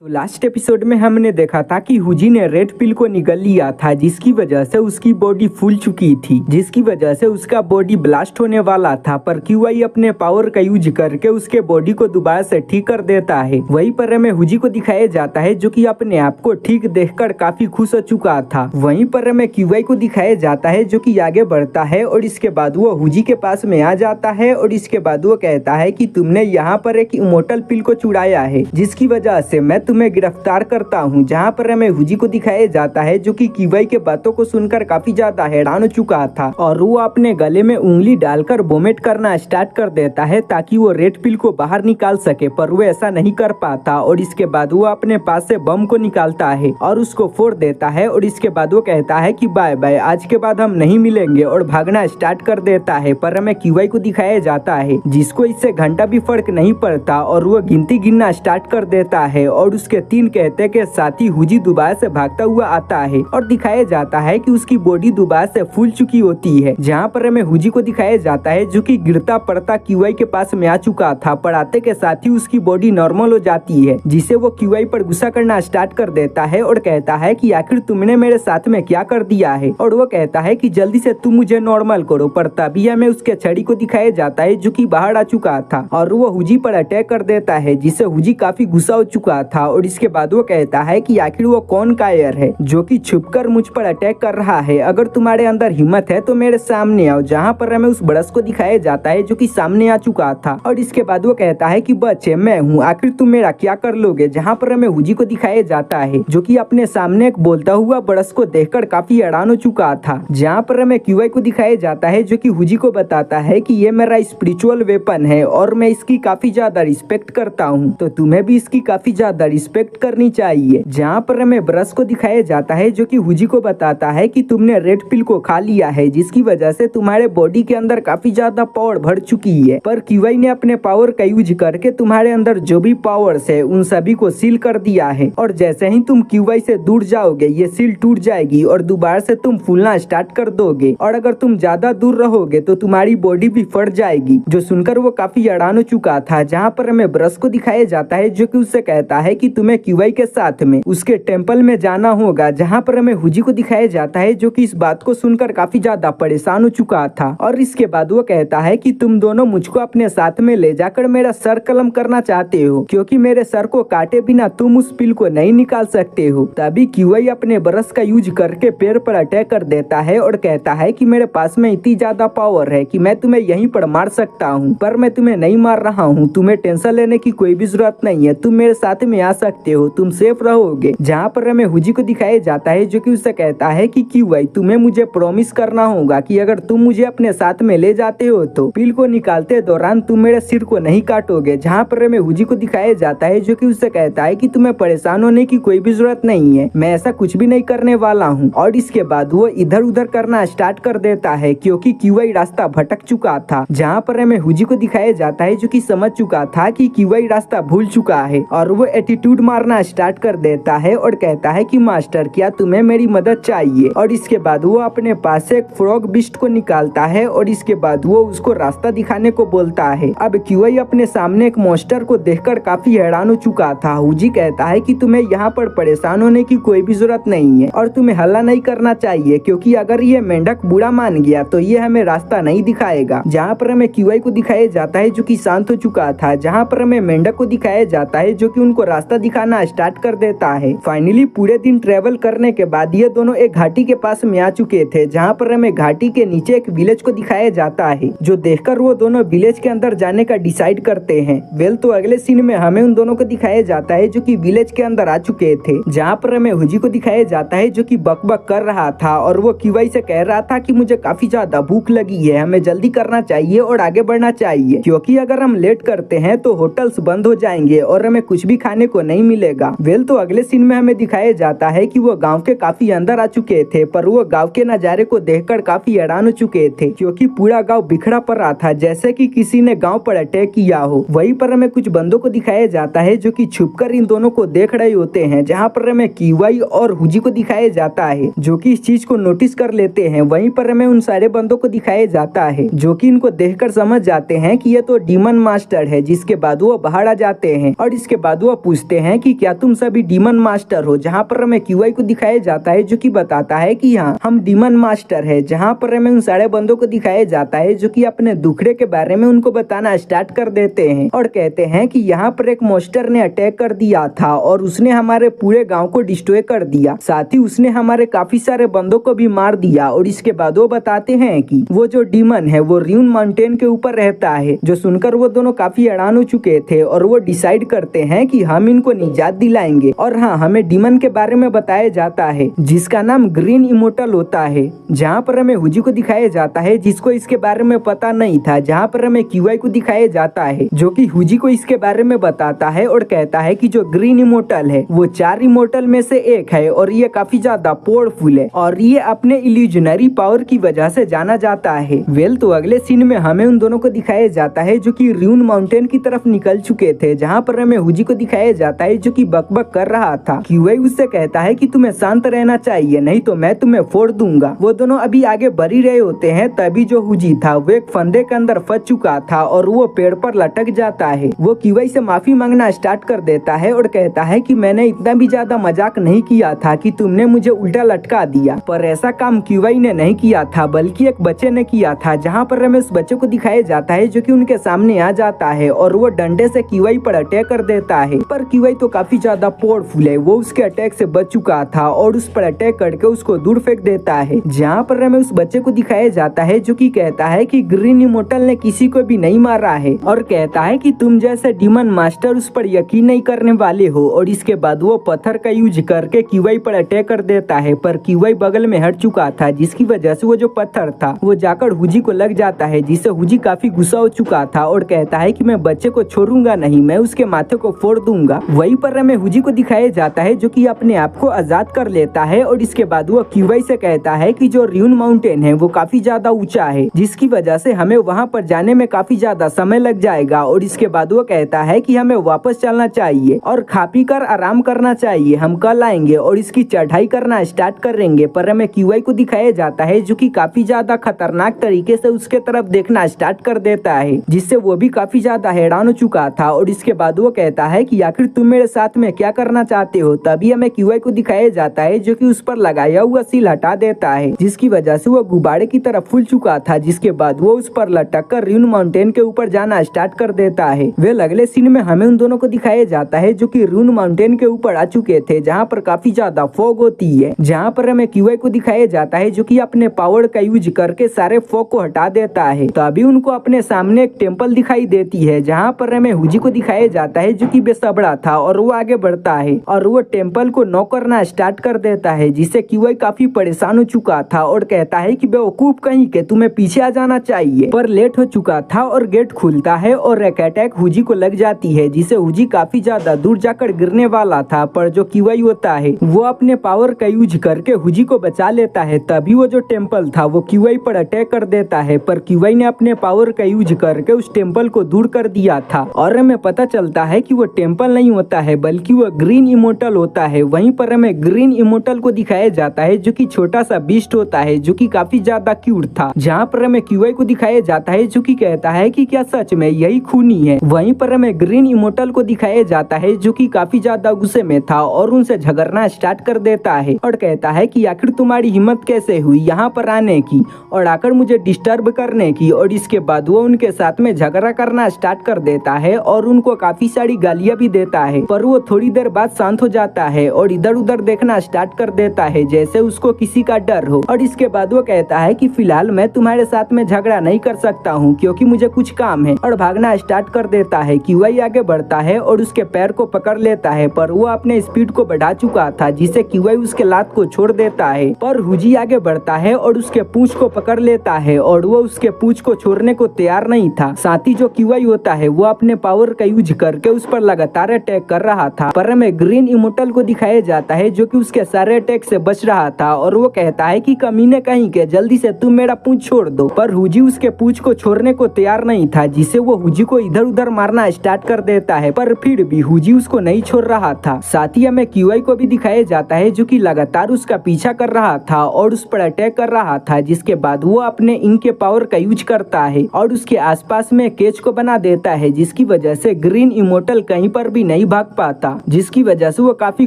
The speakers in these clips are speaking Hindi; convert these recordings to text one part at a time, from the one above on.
तो लास्ट एपिसोड में हमने देखा था कि हुजी ने रेड पिल को निगल लिया था, जिसकी वजह से उसकी बॉडी फूल चुकी थी, जिसकी वजह से उसका बॉडी ब्लास्ट होने वाला था। पर क्यूआई अपने पावर का यूज करके उसके बॉडी को दोबारा से ठीक कर देता है। वहीं पर हमें हुजी को दिखाया जाता है जो कि अपने आप को ठीक देखकर काफी खुश हो चुका था। वहीं पर हमें क्यूआई को दिखाया जाता है जो कि आगे बढ़ता है और इसके बाद वो हुजी के पास में आ जाता है और इसके बाद वो कहता है कि तुमने यहाँ पर एक इमोर्टल पिल को चुराया है, जिसकी वजह से मैं तुम्हें गिरफ्तार करता हूं। जहां पर हमें हुजी को दिखाया जाता है जो कि क्यूआई के बातों को सुनकर काफी ज्यादा हैरान हो चुका था और वो अपने गले में उंगली डालकर वोमिट करना स्टार्ट कर देता है ताकि वो रेड पिल को बाहर निकाल सके, पर वो ऐसा नहीं कर पाता और इसके बाद वो अपने पास से बम को निकालता है और उसको फोड़ देता है और इसके बाद वो कहता है कि बाय बाय, आज के बाद हम नहीं मिलेंगे और भागना स्टार्ट कर देता है। पर हमें क्यूआई को दिखाया जाता है जिसको इससे घंटा भी फर्क नहीं पड़ता और वो गिनती गिनना स्टार्ट कर देता है और उसके 3 कहते के साथी हुजी दोबारा से भागता हुआ आता है और दिखाया जाता है कि उसकी बॉडी दोबारा से फूल चुकी होती है। जहां पर हमें हुजी को दिखाया जाता है जो कि गिरता पड़ता क्यूआई के पास में आ चुका था, पर आते के साथ ही उसकी बॉडी नॉर्मल हो जाती है, जिसे वो क्यूआई पर गुस्सा करना स्टार्ट कर देता है और कहता है कि आखिर तुमने मेरे साथ में क्या कर दिया है। और वो कहता है कि जल्दी से तुम मुझे नॉर्मल करो। पर तभी हमें उसके छड़ी को दिखाया जाता है जो कि बाहर आ चुका था और वो हुजी पर अटैक कर देता है, जिससे हुजी काफी गुस्सा हो चुका था और इसके बाद वो कहता है कि आखिर वो कौन कायर है जो कि छुपकर मुझ पर अटैक कर रहा है। अगर तुम्हारे अंदर हिम्मत है तो मेरे सामने आओ। जहां पर हमें उस ब्रश को दिखाया जाता है जो कि सामने आ चुका था और इसके बाद वो कहता है कि बच्चे मैं हूँ, आखिर तुम मेरा क्या कर लोगे। जहां पर हमें हुजी को दिखाया जाता है जो कि अपने सामने एक बोलता हुआ ब्रश को देखकर काफी हैरान हो चुका था। जहां पर हमें क्यूआई को दिखाया जाता है जो कि हुजी को बताता है कि ये मेरा स्पिरिचुअल वेपन है और मैं इसकी काफी ज्यादा रिस्पेक्ट करता हूँ, तो तुम्हें भी इसकी काफी ज्यादा रिस्पेक्ट करनी चाहिए। जहाँ पर हमें ब्रश को दिखाया जाता है जो कि हुजी को बताता है कि तुमने रेड पिल को खा लिया है, जिसकी वजह से तुम्हारे बॉडी के अंदर काफी ज्यादा पावर भर चुकी है। पर क्यूआई ने अपने पावर का यूज करके तुम्हारे अंदर जो भी पावर्स है उन सभी को सील कर दिया है और जैसे ही तुम क्यूआई से दूर जाओगे ये सील टूट जाएगी और दोबारा से तुम फूलना स्टार्ट कर दोगे और अगर तुम ज्यादा दूर रहोगे तो तुम्हारी बॉडी भी फट जाएगी। जो सुनकर वो काफी हैरान हो चुका था। जहाँ पर हमें ब्रश को दिखाया जाता है जो कि उससे कहता है कि तुम्हें क्यूआई के साथ में उसके टेंपल में जाना होगा। जहां पर हमें हुजी को दिखाया जाता है जो कि इस बात को सुनकर काफी ज्यादा परेशान हो चुका था और इसके बाद वो कहता है कि तुम दोनों मुझको अपने साथ में ले जाकर मेरा सर कलम करना चाहते हो, क्योंकि मेरे सर को काटे बिना तुम उस पिल को नहीं निकाल सकते हो। तभी क्यूआई अपने ब्रश का यूज करके पैर पर अटैक कर देता है और कहता है कि मेरे पास में इतनी ज्यादा पावर है कि मैं तुम्हें यहीं पर मार सकता हूँ, पर मैं तुम्हें नहीं मार रहा हूँ। तुम्हें टेंशन लेने की कोई भी जरूरत नहीं है, तुम मेरे साथ में आ सकते हो, तुम सेफ रहोगे। जहाँ पर हमें हुजी को दिखाया जाता है जो कि उससे कहता है कि क्यूआई तुम्हें मुझे प्रॉमिस करना होगा कि अगर तुम मुझे अपने साथ में ले जाते हो तो पिल को निकालते दौरान तुम मेरे सिर को नहीं काटोगे। जहाँ पर हमें हुजी को दिखाया जाता है जो कि उससे कहता है कि तुम्हें परेशान होने की कोई भी जरूरत नहीं है, मैं ऐसा कुछ भी नहीं करने वाला हूँ। और इसके बाद वो इधर उधर करना स्टार्ट कर देता है क्योंकि क्यूआई रास्ता भटक चुका था। जहाँ पर हमें हुजी को दिखाया जाता है जो कि समझ चुका था कि क्यूआई रास्ता भूल चुका है और वो एटीट्यूड मारना स्टार्ट कर देता है और कहता है कि मास्टर क्या तुम्हें मेरी मदद चाहिए। और इसके बाद वो अपने पास से एक फ्रॉग बिस्ट को निकालता है और इसके बाद वो उसको रास्ता दिखाने को बोलता है। अब क्यूआई अपने सामने एक मॉन्स्टर को देखकर काफी हैरान हो चुका था। हुजी कहता है कि तुम्हें यहाँ पर परेशान होने की कोई भी जरूरत नहीं है और तुम्हें हल्ला नहीं करना चाहिए, क्योंकि अगर ये मेंढक बुरा मान गया तो ये हमें रास्ता नहीं दिखाएगा। जहाँ पर हमें क्यूआई को दिखाया जाता है जो कि शांत हो चुका था। जहाँ पर हमें मेंढक को दिखाया जाता है जो कि उनको रास्ता दिखाना स्टार्ट कर देता है। फाइनली पूरे दिन ट्रेवल करने के बाद ये दोनों एक घाटी के पास में आ चुके थे। जहाँ पर हमें घाटी के नीचे एक विलेज को दिखाया जाता है, जो देखकर वो दोनों विलेज के अंदर जाने का डिसाइड करते हैं। वेल तो अगले सीन में हमें उन दोनों को दिखाया जाता है जो कि विलेज के अंदर आ चुके थे। जहाँ पर हमें हुजी को दिखाया जाता है जो कि बकबक कर रहा था और वो क्यूआई से कह रहा था कि मुझे काफी ज्यादा भूख लगी है, हमें जल्दी करना चाहिए और आगे बढ़ना चाहिए, क्योंकि अगर हम लेट करते हैं तो होटल्स बंद हो जाएंगे और हमें कुछ भी खाने को नहीं मिलेगा। वेल तो अगले सीन में हमें दिखाया जाता है कि वो गांव के काफी अंदर आ चुके थे, पर वो गांव के नजारे को देखकर काफी हैरान हो चुके थे, क्योंकि पूरा गांव बिखरा पड़ा था जैसे कि किसी ने गांव पर अटैक किया हो। वहीं पर हमें कुछ बंदों को दिखाया जाता है जो कि छुपकर इन दोनों को देख रहे होते हैं। जहां पर हमें क्यूआई और हुजी को दिखाया जाता है जो कि इस चीज को नोटिस कर लेते हैं। वहीं पर हमें उन सारे बंदों को दिखाया जाता है जो कि इनको देखकर समझ जाते हैं कि ये तो डीमन मास्टर है। जिसके बाद वो बाहर आ जाते हैं और इसके बाद वो पूछते पूछते हैं कि क्या तुम सभी डीमन मास्टर हो, जहाँ पर हमें क्यूआई को दिखाया जाता है जो कि बताता है कि हाँ हम डीमन मास्टर है। जहाँ पर हमें उन सारे बंदों को दिखाया जाता है जो कि अपने दुखड़े के बारे में उनको बताना स्टार्ट कर देते हैं और कहते हैं कि यहाँ पर एक मॉन्स्टर ने अटैक कर दिया था और उसने हमारे पूरे गाँव को डिस्ट्रॉय कर दिया, साथ ही उसने हमारे काफी सारे बंदों को भी मार दिया। और इसके बाद वो बताते हैं कि वो जो डीमन है वो र्यून माउंटेन के ऊपर रहता है। जो सुनकर वो दोनों काफी हैरान हो चुके थे और वो डिसाइड करते हैं कि हम इनको निजात दिलाएंगे। और हाँ, हमें डीमन के बारे में बताया जाता है जिसका नाम ग्रीन इमोर्टल होता है, जहाँ पर हमें हुजी को दिखाया जाता है जिसको इसके बारे में पता नहीं था। जहाँ पर हमें क्यूआई को दिखाया जाता है जो कि हुजी को इसके बारे में बताता है और कहता है कि जो ग्रीन इमोर्टल है वो 4 इमोर्टल में से एक है और ये काफी ज्यादा पावरफुल है और ये अपने इल्यूजनरी पावर की वजह से जाना जाता है। वेल, तो अगले सीन में हमें उन दोनों को दिखाया जाता है जो कि र्यून माउंटेन की तरफ निकल चुके थे। जहाँ पर हमें हुजी को दिखाया जाता है जो कि बकबक कर रहा था। क्यूआई उससे कहता है कि तुम्हें शांत रहना चाहिए, नहीं तो मैं तुम्हें फोड़ दूंगा। वो दोनों अभी आगे बढ़ ही रहे होते हैं, तभी जो हुजी था वो एक फंदे के अंदर फंस चुका था और वो पेड़ पर लटक जाता है। वो क्यूआई से माफी मांगना स्टार्ट कर देता है और कहता है कि मैंने इतना भी ज्यादा मजाक नहीं किया था कि तुमने मुझे उल्टा लटका दिया। पर ऐसा काम क्यूआई ने नहीं किया था बल्कि एक बच्चे ने किया था। जहाँ पर हमें उस बच्चे को दिखाया जाता है जो कि उनके सामने आ जाता है और वो डंडे से क्यूआई पर अटैक कर देता है। पर क्यूआई तो काफी ज्यादा पावरफुल है, वो उसके अटैक से बच चुका था और उस पर अटैक करके उसको दूर फेंक देता है। जहाँ पर हमें उस बच्चे को दिखाया जाता है जो कि कहता है कि ग्रीन इमोर्टल ने किसी को भी नहीं मारा है और कहता है कि तुम जैसे डीमन मास्टर उस पर यकीन नहीं करने वाले हो। और इसके बाद वो पत्थर का यूज करके क्यूआई पर अटैक कर देता है, पर क्यूआई बगल में हट चुका था जिसकी वजह से वो जो पत्थर था वो जाकर हुजी को लग जाता है, जिससे हुजी काफी गुस्सा हो चुका था और कहता है कि मैं बच्चे को छोड़ूंगा नहीं, मैं उसके माथे को फोड़ दूंगा। वहीं पर हमें हुजी को दिखाया जाता है जो कि अपने आप को आजाद कर लेता है और इसके बाद वो क्यूआई से कहता है कि जो र्यून माउंटेन है वो काफी ज्यादा ऊंचा है, जिसकी वजह से हमें वहां पर जाने में काफी ज्यादा समय लग जाएगा। और इसके बाद वो कहता है कि हमें वापस चलना चाहिए और खा पी कर आराम करना चाहिए, हम कल आएंगे और इसकी चढ़ाई करना स्टार्ट करेंगे। पर हमें क्यूआई को दिखाया जाता है जो कि काफी ज्यादा खतरनाक तरीके से उसके तरफ देखना स्टार्ट कर देता है, जिससे वो भी काफी ज्यादा हैरान हो चुका था। और इसके बाद वो कहता है कि आखिर तुम मेरे साथ में क्या करना चाहते हो। तभी हमें क्यूआई को दिखाया जाता है जो कि उस पर लगाया हुआ सील हटा देता है, जिसकी वजह से वो गुब्बारे की तरफ फूल चुका था। जिसके बाद वो उस पर लटक कर र्यून माउंटेन के ऊपर जाना स्टार्ट कर देता है। वे अगले सीन में हमें उन दोनों को दिखाया जाता है जो कि र्यून माउंटेन के ऊपर आ चुके थे, जहाँ पर काफी ज्यादा फॉग होती है। जहाँ पर हमें क्यूआई को दिखाया जाता है जो कि अपने पावर का यूज करके सारे फॉग को हटा देता है। तो अभी उनको अपने सामने एक टेम्पल दिखाई देती है, जहाँ पर हमें हुजी को दिखाया जाता है जो कि बेसब्रा था और वो आगे बढ़ता है और वो टेम्पल को नॉक करना स्टार्ट कर देता है, जिससे क्यूआई काफी परेशान हो चुका था और कहता है कि बेवकूफ कहीं के, तुम्हें पीछे आ जाना चाहिए। पर लेट हो चुका था और गेट खुलता है और एक अटैक हुजी को लग जाती है, जिससे हुजी काफी ज्यादा दूर जाकर गिरने वाला था। पर जो क्यूआई होता है वो अपने पावर का यूज करके हुजी को बचा लेता है। तभी वो जो टेम्पल था वो क्यूआई पर अटैक कर देता है, पर क्यूआई ने अपने पावर का यूज करके उस टेम्पल को दूर कर दिया था। और हमें पता चलता है कि वो टेम्पल नहीं होता है बल्कि वो ग्रीन इमोर्टल होता है। वहीं पर हमें ग्रीन इमोर्टल को दिखाया जाता है जो कि छोटा सा बीस्ट होता है जो कि काफी ज्यादा क्यूट था। जहाँ पर हमें क्यूआई को दिखाया जाता है जो कि कहता है कि क्या सच में यही खूनी है। वहीं पर हमें ग्रीन इमोर्टल को दिखाया जाता है जो कि काफी ज्यादा गुस्से में था और उनसे झगड़ना स्टार्ट कर देता है और कहता है कि आखिर तुम्हारी हिम्मत कैसे हुई यहाँ पर आने की और आकर मुझे डिस्टर्ब करने की। और इसके बाद वो उनके साथ में झगड़ा करना स्टार्ट कर देता है और उनको काफी सारी गालियां भी देता है। पर वो थोड़ी देर बाद शांत हो जाता है और इधर उधर देखना स्टार्ट कर देता है जैसे उसको किसी का डर हो। और इसके बाद वो कहता है कि फिलहाल मैं तुम्हारे साथ में झगड़ा नहीं कर सकता हूँ क्योंकि मुझे कुछ काम है, और भागना स्टार्ट कर देता है। क्यूआई आगे बढ़ता है और उसके पैर को पकड़ लेता है, पर वो अपने स्पीड को बढ़ा चुका था जिससे क्यूआई उसके लात को छोड़ देता है। पर हुजी आगे बढ़ता है और उसके पूंछ को पकड़ लेता है और वो उसके पूंछ को छोड़ने को तैयार नहीं था। साथ ही जो क्यूआई होता है वो अपने पावर का यूज करके उस पर लगातार अटैक कर रहा था। पर हमें ग्रीन इमोर्टल को दिखाया जाता है जो कि उसके सारे अटैक से बच रहा था और वो कहता है कि कमीने कहीं के, जल्दी से तुम मेरा पूंछ छोड़ दो। पर हुजी उसके पूंछ को छोड़ने को तैयार नहीं था, जिससे वो हुजी को इधर उधर मारना स्टार्ट कर देता है। पर फिर भी हुजी उसको नहीं छोड़ रहा था। साथ ही हमें क्यूआई को भी दिखाया जाता है जो कि लगातार उसका पीछा कर रहा था और उस पर अटैक कर रहा था। जिसके बाद वो अपने इंक के पावर का यूज करता है और उसके आसपास में केच को बना देता है, जिसकी वजह से ग्रीन इमोर्टल कहीं पर भी नहीं नहीं भाग पाता, जिसकी वजह से वो काफी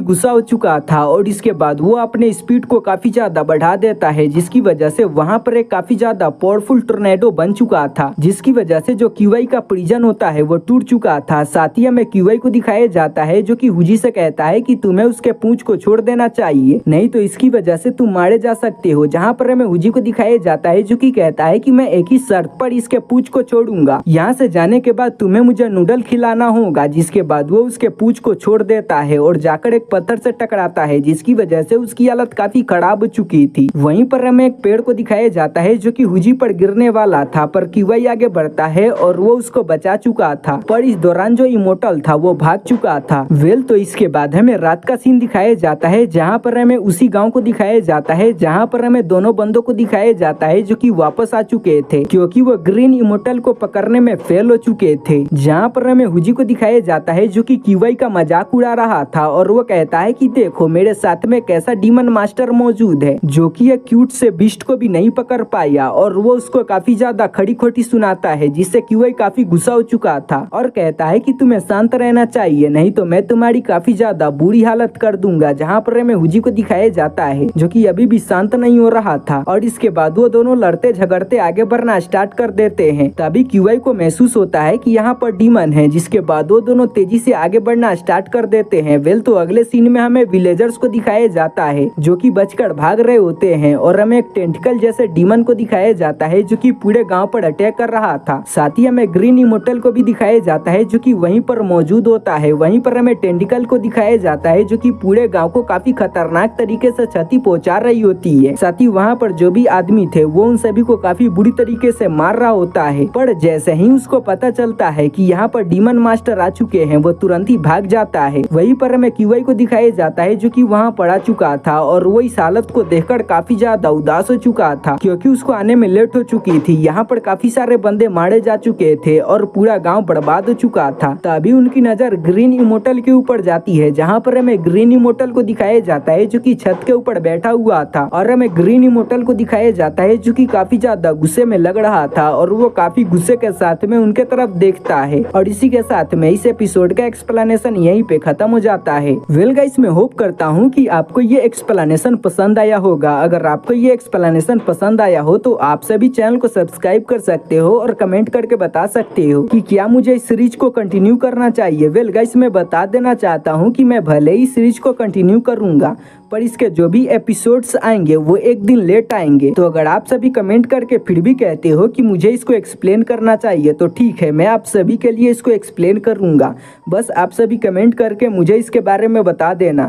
गुस्सा हो चुका था और इसके बाद वो अपने स्पीड को काफी ज्यादा बढ़ा देता है, जिसकी वजह से वहाँ पर एक काफी ज्यादा पावरफुल टोर्नेडो बन चुका था, जिसकी वजह से जो क्यूआई का प्रिजन होता है वो टूट चुका था। साथ ही हमें क्यूआई को दिखाया जाता है जो कि हुजी से कहता है कि तुम्हें उसके पूंछ को छोड़ देना चाहिए, नहीं तो इसकी वजह से तुम मारे जा सकते हो। जहाँ पर हमें हुजी को दिखाया जाता है जो कि कहता है कि मैं एक ही शर्त पर इसके पूंछ को छोड़ूंगा, यहाँ से जाने के बाद तुम्हें मुझे नूडल खिलाना होगा। जिसके बाद वो उसके पूंछ को छोड़ देता है और जाकर एक पत्थर से टकराता है, जिसकी वजह से उसकी हालत काफी खराब हो चुकी थी। वहीं पर हमें एक पेड़ को दिखाया जाता है जो कि हुजी पर गिरने वाला था, पर क्यूआई आगे बढ़ता है और वो उसको बचा चुका था, पर इस दौरान जो इमोर्टल था वो भाग चुका था। वेल तो इसके बाद हमें रात का सीन दिखाया जाता है, जहाँ पर हमें उसी गांव को दिखाया जाता है जहाँ पर हमें दोनों बंदों को दिखाया जाता है जो कि वापस आ चुके थे क्योंकि वो ग्रीन इमोर्टल को पकड़ने में फेल हो चुके थे। जहाँ पर हमें हुजी को दिखाया जाता है जो कि क्यूआई का मजाक उड़ा रहा था और वो कहता है कि देखो मेरे साथ में कैसा डीमन मास्टर मौजूद है जो कि एक क्यूट से बीस्ट को भी नहीं पकड़ पाया, और वो उसको काफी ज्यादा खड़ी खोटी सुनाता है, जिससे क्यूआई काफी गुस्सा हो चुका था और कहता है कि तुम्हें शांत रहना चाहिए, नहीं तो मैं तुम्हारी काफी ज्यादा बुरी हालत कर दूंगा। जहाँ पर हमें हुजी को दिखाया जाता है जो कि अभी भी शांत नहीं हो रहा था और इसके बाद वो दोनों लड़ते झगड़ते आगे बढ़ना स्टार्ट कर देते हैं। तभी क्यूआई को महसूस होता है कि यहाँ पर डीमन है, जिसके बाद वो दोनों तेजी से आगे बढ़ना स्टार्ट कर देते हैं। वेल तो अगले सीन में हमें विलेजर्स को दिखाया जाता है जो कि बचकर भाग रहे होते हैं और हमें एक टेंटिकल जैसे डीमन को दिखाया जाता है जो कि पूरे गांव पर अटैक कर रहा था। साथ ही हमें ग्रीन इमोर्टल को भी दिखाया जाता है जो कि वहीं पर मौजूद होता है। वहीं पर हमें टेंटिकल को दिखाया जाता है जो कि पूरे गांव को काफी खतरनाक तरीके से क्षति पहुंचा रही होती है। साथ ही वहाँ पर जो भी आदमी थे वो उन सभी को काफी बुरी तरीके से मार रहा होता है, पर जैसे ही उसको पता चलता है कि यहाँ पर डीमन मास्टर आ चुके हैं वो तुरंत ही भाग जाता है। वहीं पर हमें क्यूआई को दिखाया जाता है जो कि वहाँ पड़ा चुका था और वो इस हालत को देखकर काफी ज्यादा उदास हो चुका था क्योंकि उसको आने में लेट हो चुकी थी। यहाँ पर काफी सारे बंदे मारे जा चुके थे और पूरा गांव बर्बाद हो चुका था। तभी उनकी नजर ग्रीन इमोर्टल के ऊपर जाती है, जहाँ पर हमें ग्रीन इमोर्टल को दिखाया जाता है जो कि छत के ऊपर बैठा हुआ था और हमें ग्रीन इमोर्टल को दिखाया जाता है जो कि काफी ज्यादा गुस्से में लग रहा था और वो काफी गुस्से के साथ में उनके तरफ देखता है। और इसी के साथ में इस एपिसोड का एक्सप्लेनेशन यहीं पे खत्म हो जाता है। वेल गाइस, मैं होप करता हूँ कि आपको ये एक्सप्लेनेशन पसंद आया होगा। अगर आपको ये एक्सप्लेनेशन पसंद आया हो तो आप सभी चैनल को सब्सक्राइब कर सकते हो और कमेंट करके बता सकते हो कि क्या मुझे इस सीरीज को कंटिन्यू करना चाहिए। वेल गाइस, मैं बता देना चाहता हूँ कि मैं भले ही सीरीज को कंटिन्यू करूंगा पर इसके जो भी एपिसोड्स आएंगे वो एक दिन लेट आएंगे। तो अगर आप सभी कमेंट करके फिर भी कहते हो कि मुझे इसको एक्सप्लेन करना चाहिए तो ठीक है, मैं आप सभी के लिए इसको एक्सप्लेन करूंगा। बस आप सभी कमेंट करके मुझे इसके बारे में बता देना।